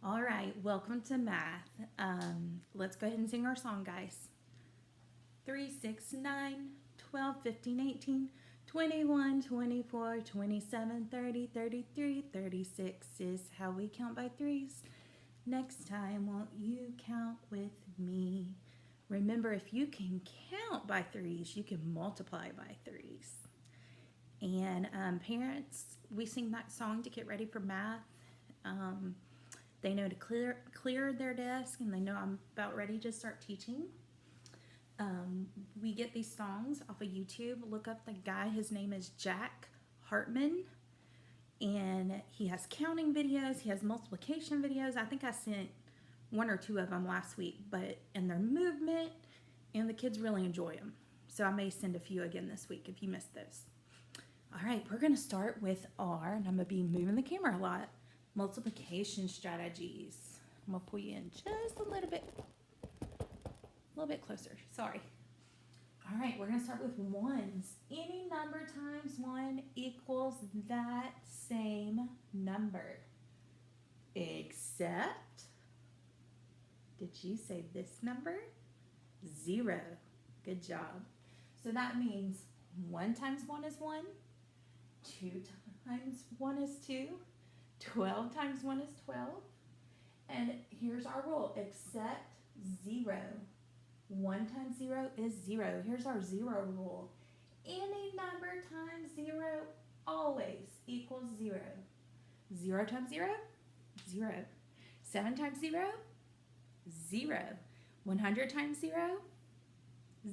All right, welcome to math. Let's go ahead and sing our song, guys. 3, 6, 9, 12, 15, 18, 21, 24, 27, 30, 33, 36 is how we count by threes. Next time, won't you count with me? Remember, if you can count by threes, you can multiply by threes. And parents, we sing that song to get ready for math. They know to clear their desk, and they know I'm about ready to start teaching. We get these songs off of YouTube. Look up the guy. His name is Jack Hartman, and he has counting videos. He has multiplication videos. I think I sent one or two of them last week, and their movement, and the kids really enjoy them. So I may send a few again this week if you missed those. All right, we're going to start with R, and I'm going to be moving the camera a lot. Multiplication strategies. I'm going to pull you in just a little bit closer. Sorry. All right, we're going to start with ones. Any number times 1 equals that same number. Except, did you say this number? 0. Good job. So that means 1 times 1 is 1. 2 times 1 is 2. 12 times 1 is 12. And here's our rule, except 0. 1 times 0 is 0. Here's our 0 rule. Any number times 0 always equals 0. 0 times 0, 0. 7 times 0, 0. 100 times 0,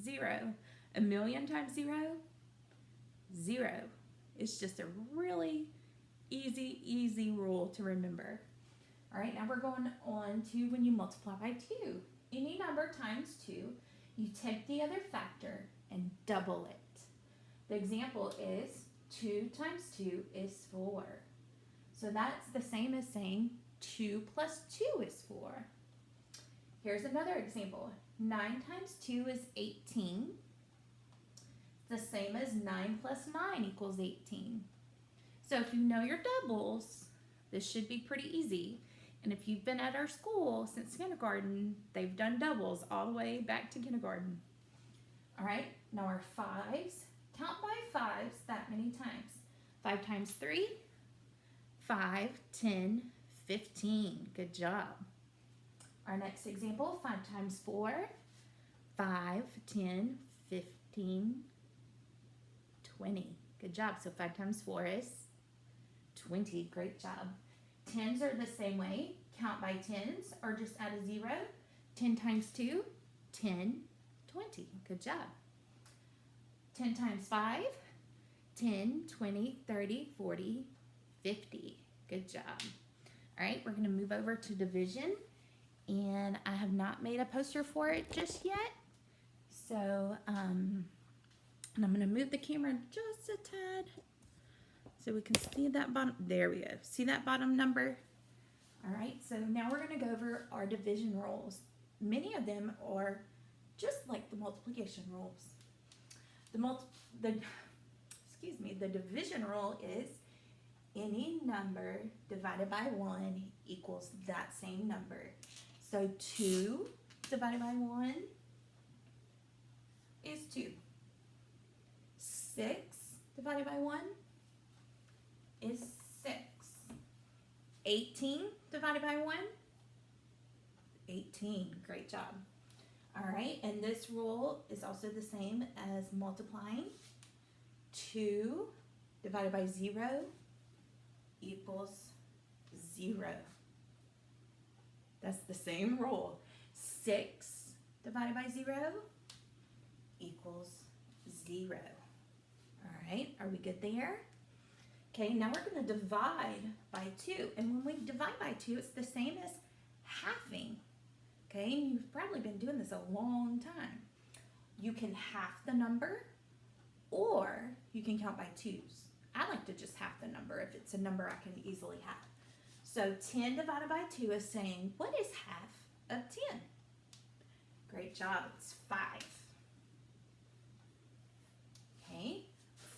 0. A million times 0, 0. It's just a really easy rule to remember. All right, now we're going on to when you multiply by 2. Any number times 2, you take the other factor and double it. The example is 2 times 2 is 4. So that's the same as saying 2 plus 2 is 4. Here's another example. 9 times 2 is 18. The same as 9 plus 9 equals 18. So if you know your doubles, this should be pretty easy. And if you've been at our school since kindergarten, they've done doubles all the way back to kindergarten. All right, now our 5s. Count by 5s that many times. 5 times 3, 5, 10, 15. Good job. Our next example, 5 times 4, 5, 10, 15, 20. Good job. So 5 times 4 is 20. Great job. 10s are the same way. Count by 10s or just add a 0. 10 times 2, 10, 20. Good job. 10 times 5, 10, 20, 30, 40, 50. Good job. All right, we're going to move over to division. And I have not made a poster for it just yet. So, and I'm going to move the camera just a tad so we can see that bottom. There we go. See that bottom number? All right, so now we're going to go over our division rules. Many of them are just like the multiplication rules. The division rule is any number divided by 1 equals that same number. So 2 divided by 1 is 2. 6 divided by 1 is 6. 18 divided by 1, 18. Great job. All right, and this rule is also the same as multiplying. 2 divided by 0 equals 0. That's the same rule. 6 divided by 0 equals 0. All right, are we good there? Okay, now we're going to divide by 2. And when we divide by 2, it's the same as halving. Okay, and you've probably been doing this a long time. You can half the number, or you can count by 2s. I like to just half the number if it's a number I can easily half. So 10 divided by 2 is saying, what is half of 10? Great job, it's 5. Okay,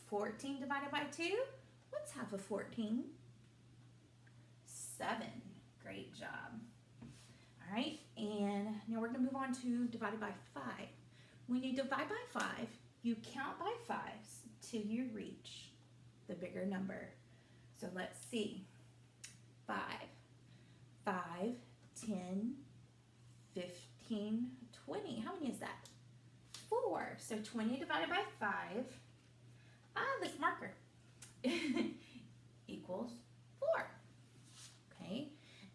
14 divided by 2, what's half of 14? 7. Great job. right, and now we're going to move on to divided by 5. When you divide by 5, you count by 5s till you reach the bigger number. So let's see. 5, 5, 10, 15, 20. How many is that? 4. So 20 divided by 5, this marker, equals 4. Okay,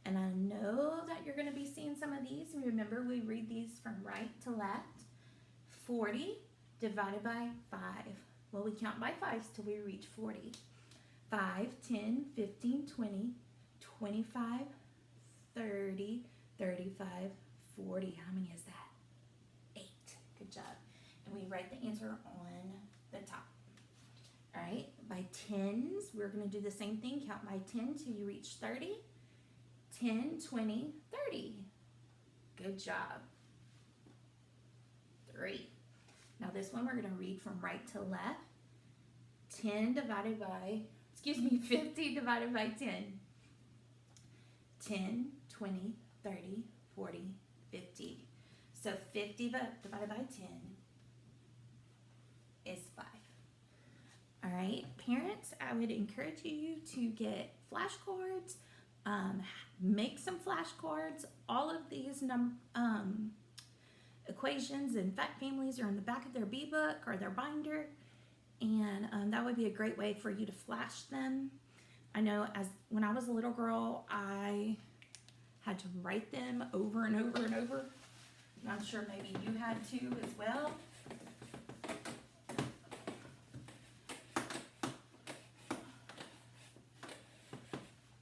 and I know that you're going to be seeing some of these. Remember, we read these from right to left. 40 divided by 5. Well, we count by 5s till we reach 40. 5, 10, 15, 20, 25, 30, 35, 40. How many is that? 8. Good job. And we write the answer on the top. All right, by 10s, we're going to do the same thing. Count by 10 till you reach 30. 10, 20, 30. Good job. 3. Now this one we're going to read from right to left. 50 divided by 10. 10, 20, 30, 40, 50. So 50 divided by 10 is 5. All right, parents, I would encourage you to get flashcards, make some flashcards. All of these equations and fact families are in the back of their B-book or their binder, and that would be a great way for you to flash them. I know when I was a little girl, I had to write them over and over and over. And I'm sure maybe you had to as well.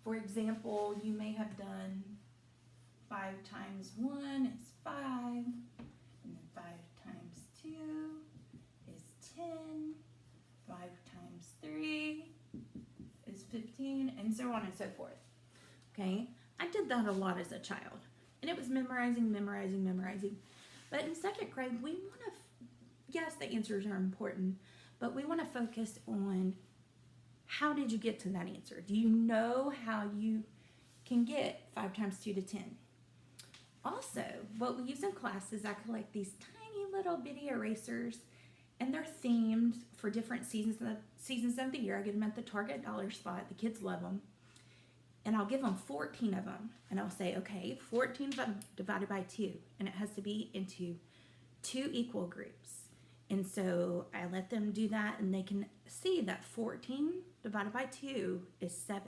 For example, you may have done 5 times 1 is 5, and then 5 times 2 is 10, 5 times 3 is 15, and so on and so forth. Okay, I did that a lot as a child, and it was memorizing. But in 2nd grade, we want to, yes, the answers are important, but we want to focus on how did you get to that answer? Do you know how you can get 5 times 2 to 10? Also, what we use in class is I collect these tiny little bitty erasers, and they're themed for different seasons of the year. I get them at the Target dollar spot. The kids love them. And I'll give them 14 of them. And I'll say, okay, 14 divided by 2. And it has to be into 2 equal groups. And so I let them do that, and they can see that 14 divided by 2 is 7.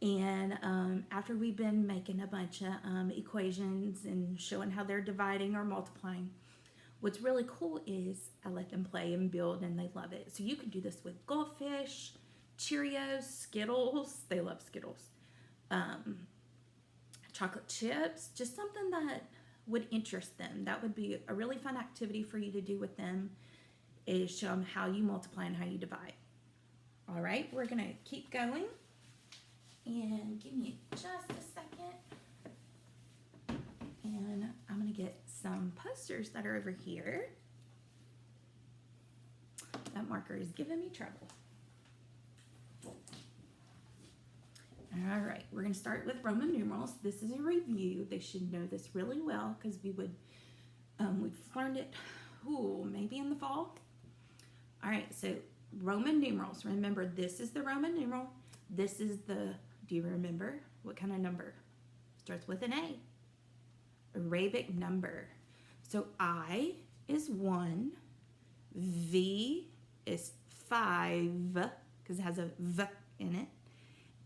And after we've been making a bunch of equations and showing how they're dividing or multiplying, what's really cool is I let them play and build, and they love it. So you can do this with Goldfish, Cheerios, Skittles. They love Skittles. Chocolate chips, just something that would interest them. That would be a really fun activity for you to do with them, is show them how you multiply and how you divide. All right, we're going to keep going. And give me just a second. And I'm going to get some posters that are over here. That marker is giving me trouble. All right, we're going to start with Roman numerals. This is a review. They should know this really well because we've learned it, maybe in the fall. All right, so Roman numerals. Remember, this is the Roman numeral. This is the, do you remember what kind of number? Starts with an A. Arabic number. So I is 1, V is 5 because it has a V in it.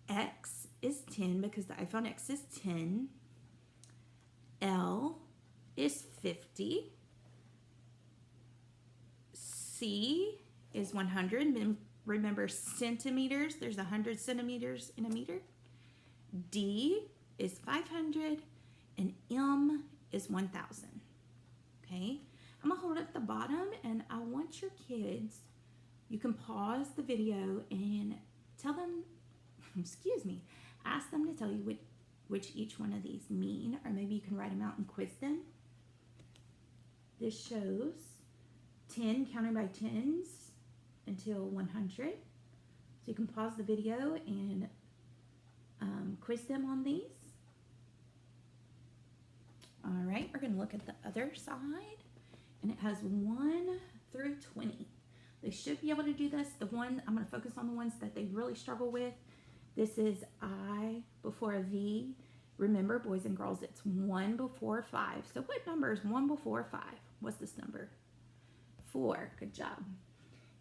X is 10 because the iPhone X is 10. L is 50. C is 100. Remember centimeters, there's 100 centimeters in a meter. D is 500, and M is 1,000. Okay, I'm gonna hold it at the bottom, and I want your kids, you can pause the video and tell them, ask them to tell you which each one of these mean, or maybe you can write them out and quiz them. This shows 10 counting by tens until 100. So you can pause the video and quiz them on these. All right, we're going to look at the other side, and it has 1 through 20. They should be able to do this. The one, I'm going to focus on the ones that they really struggle with. This is I before a V. Remember, boys and girls, it's 1 before 5. So what number is 1 before 5? What's this number? 4. Good job.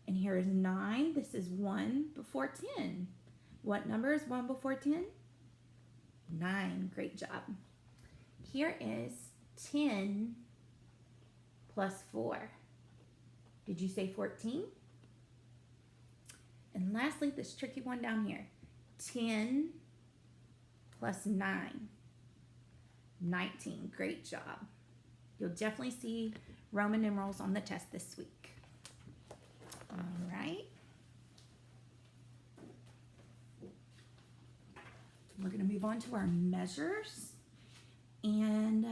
And here is 9. This is 1 before 10. What number is 1 before 10? 9. Great job. Here is 10 plus 4. Did you say 14? And lastly, this tricky one down here. 10 plus 9. 19. Great job. You'll definitely see Roman numerals on the test this week. All right. We're going to move on to our measures. And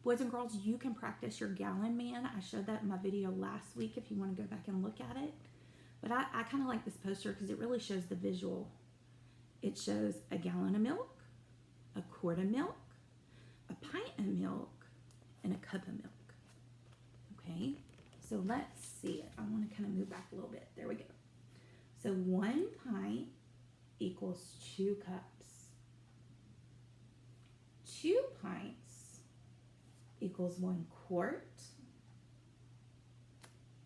boys and girls, you can practice your gallon man. I showed that in my video last week if you want to go back and look at it. But I kind of like this poster because it really shows the visual. It shows a gallon of milk, a quart of milk, a pint of milk, and a cup of milk. Okay, so let's see it. I want to kind of move back a little bit. There we go. So 1 pint equals 2 cups. 2 pints equals 1 quart.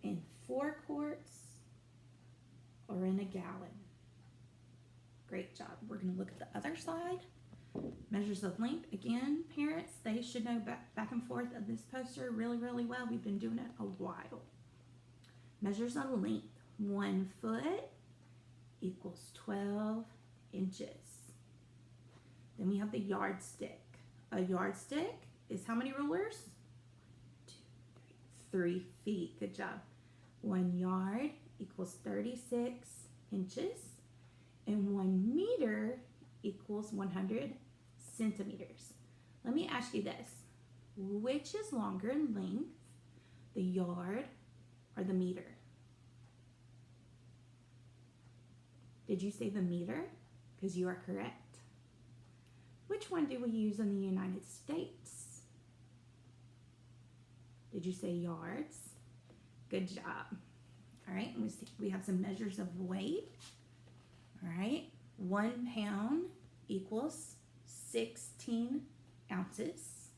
And 4 quarts are in a gallon. Great job. We're going to look at the other side. Measures of length. Again, parents, they should know back and forth of this poster really, really well. We've been doing it a while. Measures of length. 1 foot equals 12 inches. Then we have the yardstick. A yardstick is how many rulers? 2, 3 feet. Good job. 1 yard equals 36 inches. And 1 meter equals 100 centimeters. Let me ask you this. Which is longer in length, the yard or the meter? Did you say the meter? Because you are correct. Which one do we use in the United States? Did you say yards? Good job. All right, and we have some measures of weight. All right, 1 pound equals 16 ounces.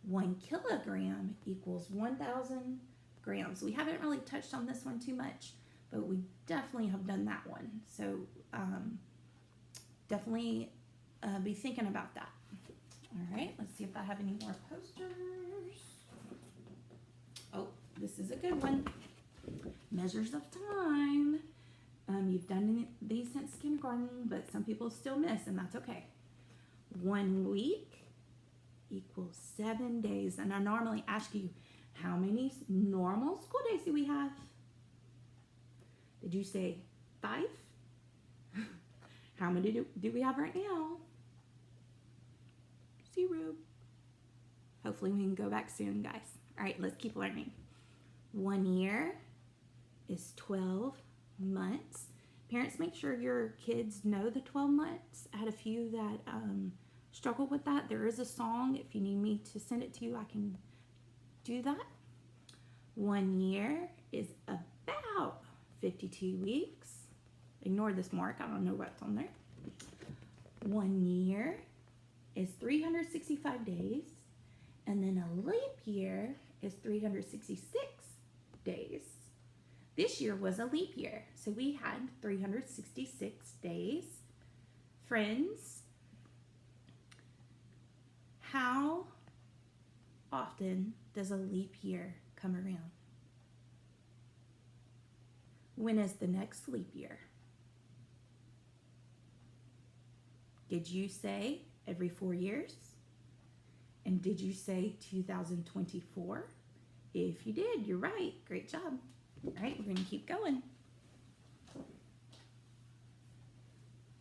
1 kilogram equals 1,000 grams. We haven't really touched on this one too much, but we definitely have done that one. So definitely be thinking about that. All right, let's see if I have any more posters. Oh, this is a good one. Measures of time. You've done these since kindergarten, but some people still miss, and that's okay. 1 week equals 7 days. And I normally ask you, how many normal school days do we have? Did you say 5? How many do we have right now? 0. Hopefully we can go back soon, guys. All right, let's keep learning. 1 year is 12 months. Parents, make sure your kids know the 12 months. I had a few that struggle with that. There is a song. If you need me to send it to you, I can do that. 1 year is about 52 weeks. Ignore this mark. I don't know what's on there. 1 year is 365 days. And then a leap year is 366 days. This year was a leap year, so we had 366 days. Friends, how often does a leap year come around? When is the next leap year? Did you say every 4 years? And did you say 2024? If you did, you're right. Great job. All right, we're going to keep going.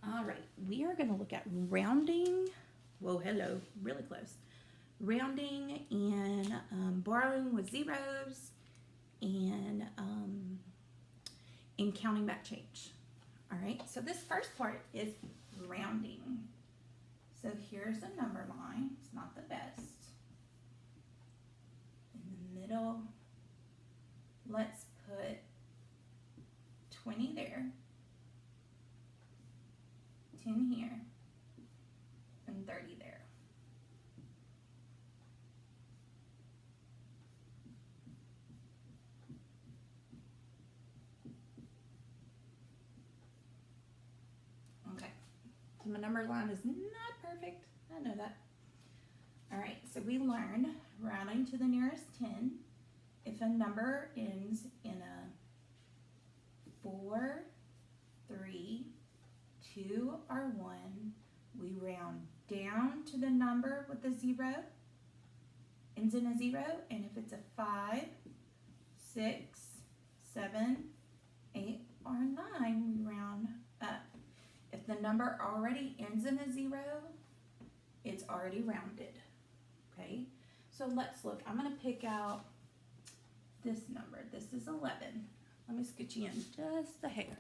All right, we are going to look at rounding. Whoa, hello, really close. Rounding and borrowing with zeros and counting back change. All right, so this first part is rounding. So here's the number line. It's not the best. In the middle, let's put 20 there, 10 here, and 30 there. Okay, so my number line is not perfect. I know that. All right, so we learned rounding to the nearest 10. If a number ends in a 4, 3, 2, or 1, we round down to the number with the 0, ends in a 0, and if it's a 5, 6, 7, 8, or 9, we round up. If the number already ends in a 0, it's already rounded, okay? So let's look. I'm going to pick out this number. This is 11. Let me scoot you in just a hair.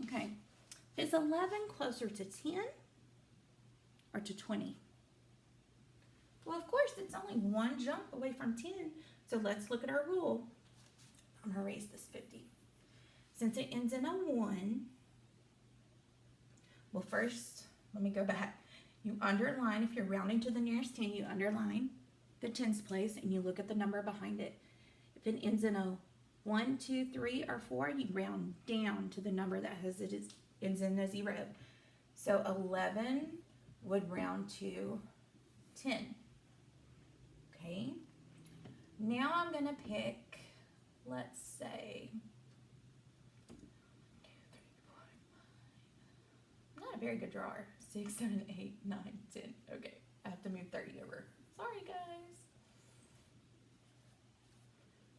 Okay. Is 11 closer to 10 or to 20? Well, of course, it's only one jump away from 10. So let's look at our rule. I'm going to erase this 50. Since it ends in a 1, well, first, let me go back. You underline, if you're rounding to the nearest 10, you underline the tens place and you look at the number behind it. If it ends in a 1, 2, 3, or 4, you round down to the number that ends in a 0. So 11 would round to 10. Okay. Now I'm going to pick, let's say, not a very good drawer. 6, 7, 8, 9, 10. Okay, I have to move 30 over. Sorry, guys.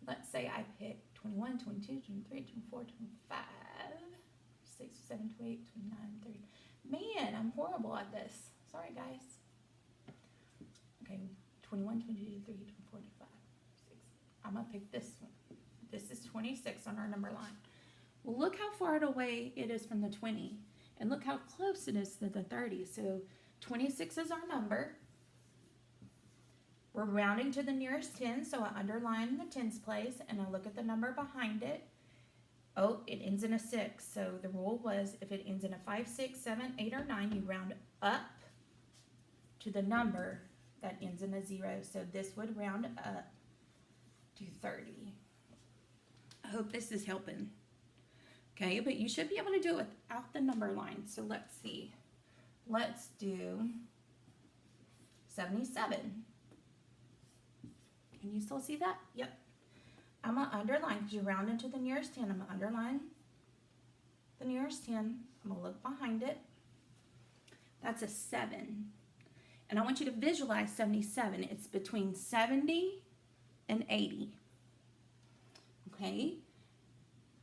Let's say I pick 21, 22, 23, 24, 25, 6, 7, 28, 29, 30. Man, I'm horrible at this. Sorry, guys. Okay, 21, 22, 23, 24, 25, 6. I'm going to pick this one. This is 26 on our number line. Well, look how far away it is from the 20. And look how close it is to the 30. So 26 is our number. We're rounding to the nearest 10, so I underline the tens place and I look at the number behind it. Oh, it ends in a 6. So the rule was if it ends in a 5, 6, 7, 8, or 9, you round up to the number that ends in a 0. So this would round up to 30. I hope this is helping. Okay, but you should be able to do it without the number line. So let's see. Let's do 77. Can you still see that? Yep. I'm going to underline, because you round into the nearest 10. I'm going to underline the nearest 10. I'm going to look behind it. That's a 7. And I want you to visualize 77. It's between 70 and 80. Okay?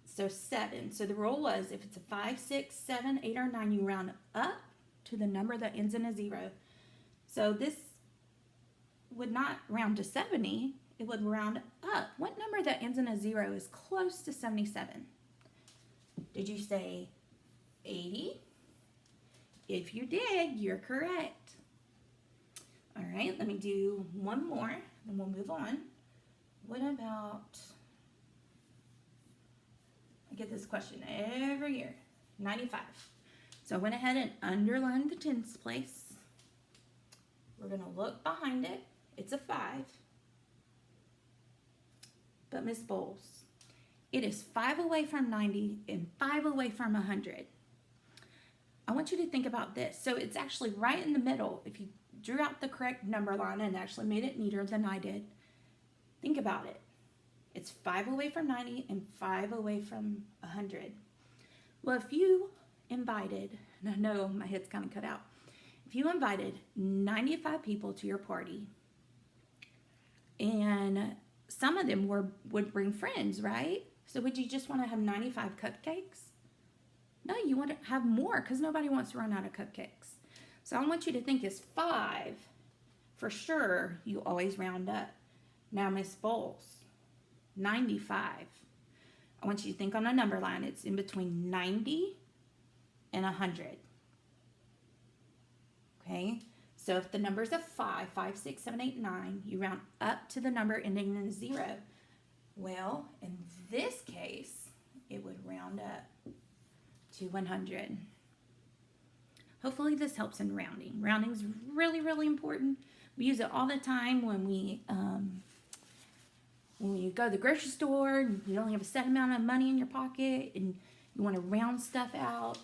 So 7. So the rule was if it's a 5, 6, 7, 8, or 9, you round up to the number that ends in a 0. So this would not round to 70. It would round up. What number that ends in a 0 is close to 77? Did you say 80? If you did, you're correct. All right, let me do one more, then we'll move on. What about... I get this question every year. 95. So I went ahead and underlined the tens place. We're going to look behind it. It's a 5. But Miss Bowles, it is 5 away from 90 and 5 away from 100. I want you to think about this. So it's actually right in the middle. If you drew out the correct number line and actually made it neater than I did, think about it. It's 5 away from 90 and 5 away from 100. Well, if you invited, and I know my head's kind of cut out, if you invited 95 people to your party, and some of them would bring friends, right? So would you just want to have 95 cupcakes? No, you want to have more because nobody wants to run out of cupcakes. So I want you to think is 5. For sure, you always round up. Now, Miss Bowles, 95. I want you to think on a number line. It's in between 90 and 100. Okay, so if the number's a 5, 5, 6, 7, 8, 9, you round up to the number ending in 0. Well, in this case, it would round up to 100. Hopefully this helps in rounding. Rounding is really, really important. We use it all the time when you go to the grocery store and you only have a set amount of money in your pocket and you want to round stuff out.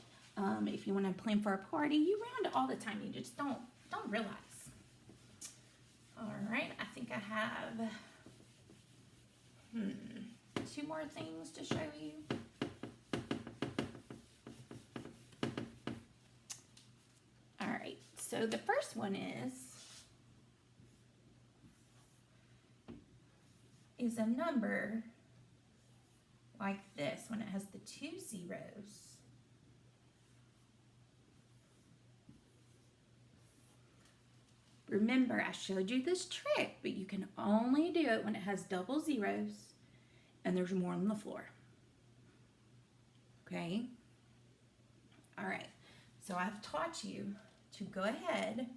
If you want to plan for a party, you round it all the time. You just don't realize. All right, I think I have 2 more things to show you. All right, so the first one is a number like this when it has the 2 zeros. Remember, I showed you this trick, but you can only do it when it has double zeros and there's more on the floor. Okay? All right, so I've taught you to go ahead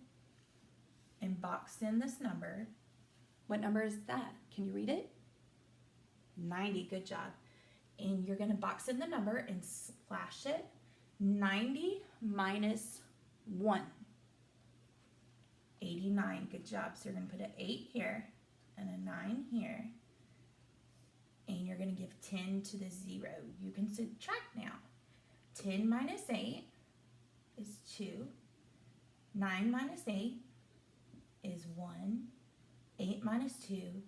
and box in this number. What number is that? Can you read it? 90, good job. And you're gonna box in the number and slash it. 90 minus 1. 89, good job. So you're gonna put an 8 here and a 9 here. And you're gonna give 10 to the 0. You can subtract now. 10 minus 8 is 2. 9 minus 8 is 1. 8 minus 2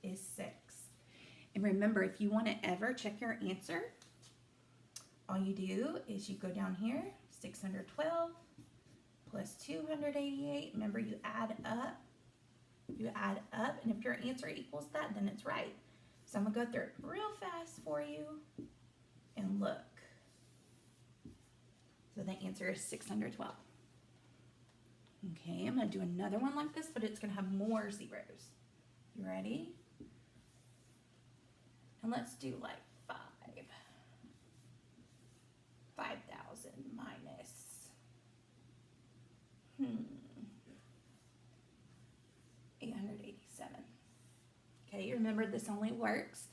is 6. And remember, if you want to ever check your answer, all you do is you go down here, 612 plus 288. Remember, you add up. You add up, and if your answer equals that, then it's right. So I'm going to go through it real fast for you and look. So the answer is 612. Okay, I'm going to do another one like this, but it's going to have more zeros. You ready? And let's do like 5. 5,000 minus 887. Okay, remember this only works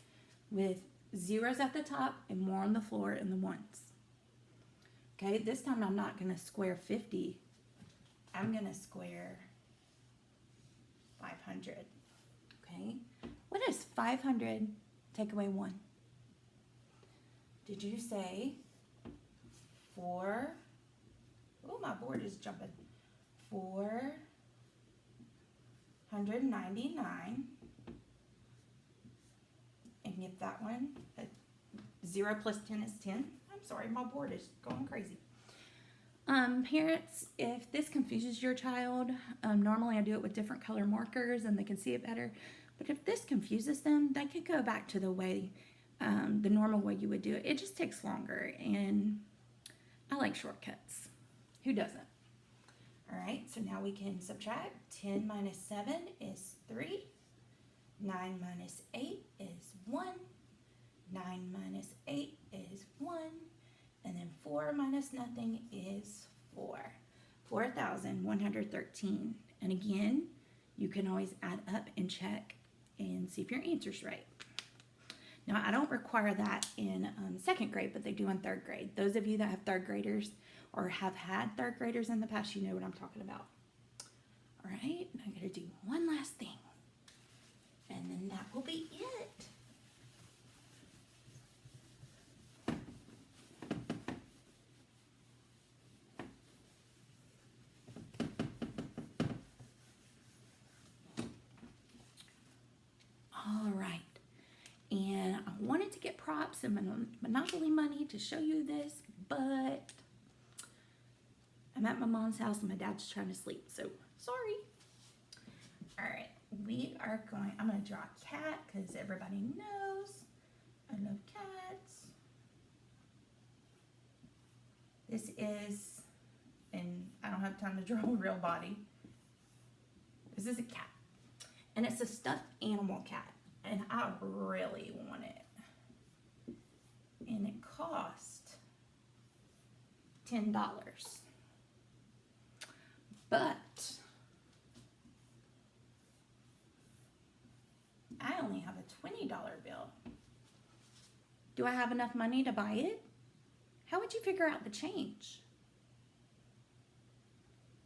with zeros at the top and more on the floor and the ones. Okay, this time I'm not going to square 50. I'm going to square 500. Okay, what is 500 take away 1? Did you say 4? Oh, my board is jumping. 499. And get that one. 0 plus 10 is 10. I'm sorry, my board is going crazy. Parents, if this confuses your child, normally I do it with different color markers and they can see it better. But if this confuses them, they could go back to the way, the normal way you would do it. It just takes longer, and I like shortcuts. Who doesn't? All right, so now we can subtract. 10 minus 7 is 3. 9 minus 8 is 1. 9 minus 8 is 1. And then 4 minus nothing is 4. 4,113. And again, you can always add up and check and see if your answer's right. Now, I don't require that in 2nd grade, but they do in 3rd grade. Those of you that have 3rd graders or have had 3rd graders in the past, you know what I'm talking about. All right, I'm going to do one last thing. And then that will be it. All right, and I wanted to get props and Monopoly money to show you this, but I'm at my mom's house and my dad's trying to sleep, so sorry. All right, I'm going to draw a cat because everybody knows I love cats. This is, and I don't have time to draw a real body. This is a cat. And it's a stuffed animal cat. And I really want it. And it cost $10. But I only have a $20 bill. Do I have enough money to buy it? How would you figure out the change?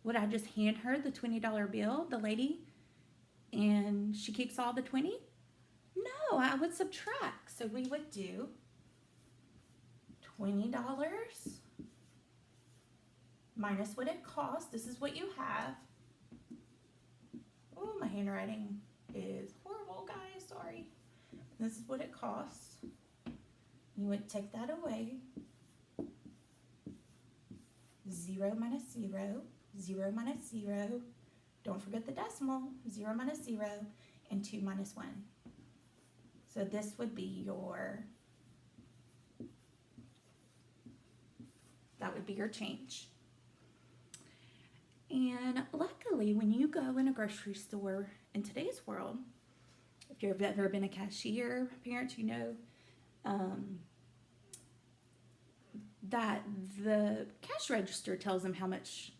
Would I just hand her the $20 bill, the lady, and she keeps all the 20? No, I would subtract. So we would do $20 minus what it costs. This is what you have. Oh, my handwriting is horrible, guys. Sorry. This is what it costs. You would take that away. 0 minus 0. 0 minus 0. Don't forget the decimal. 0 minus 0. And 2 minus 1. So this would be your, that would be your change. And luckily, when you go in a grocery store in today's world, if you've ever been a cashier, parents, you know that the cash register tells them how much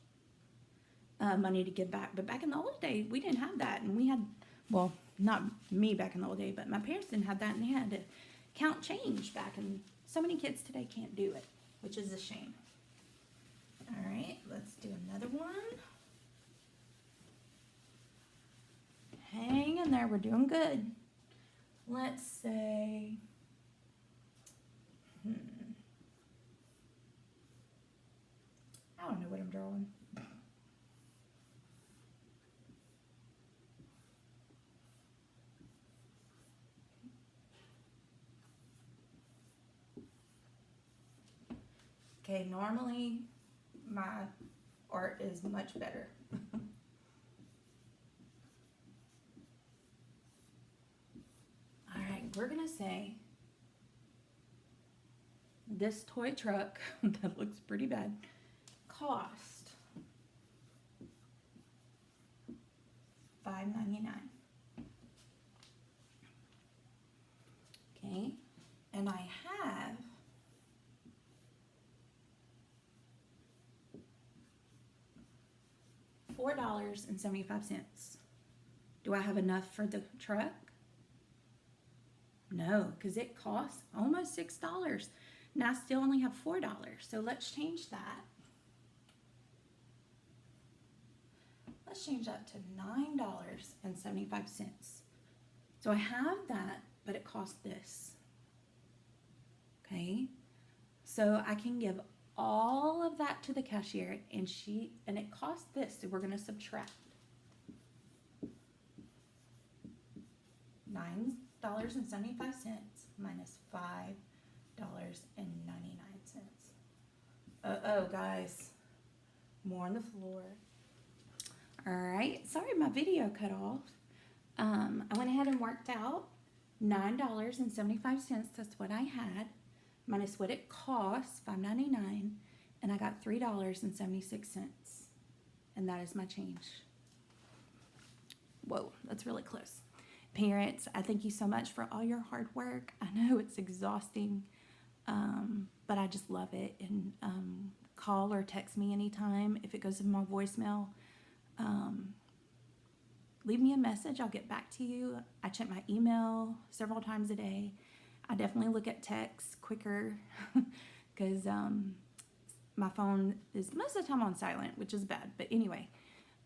money to give back. But back in the old day, we didn't have that. And we had, well, not me back in the old day, but my parents didn't have that, and they had to count change back. And so many kids today can't do it, which is a shame. All right, let's do another one. Hang in there, we're doing good. Let's say, I don't know what I'm drawing. Okay, normally my art is much better. All right, we're gonna say this toy truck that looks pretty bad cost $5.99. Okay, and I have $4.75. Do I have enough for the truck? No, because it costs almost $6. Now I still only have $4. So let's change that. Let's change that to $9.75. So I have that, but it costs this. Okay, so I can give all of that to the cashier, and it costs this. So we're going to subtract $9.75 minus $5.99. Uh-oh, guys, more on the floor. All right, sorry my video cut off. I went ahead and worked out $9.75. That's what I had, minus what it costs, $5.99, and I got $3.76, and that is my change. Whoa, that's really close. Parents, I thank you so much for all your hard work. I know it's exhausting, but I just love it. And call or text me anytime. If it goes in my voicemail, leave me a message. I'll get back to you. I check my email several times a day. I definitely look at texts quicker because my phone is most of the time on silent, which is bad. But anyway,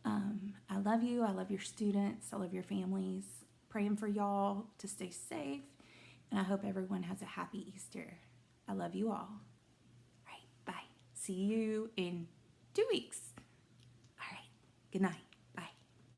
I love you. I love your students. I love your families. Praying for y'all to stay safe. And I hope everyone has a happy Easter. I love you all. All right, bye. See you in 2 weeks. All right, good night.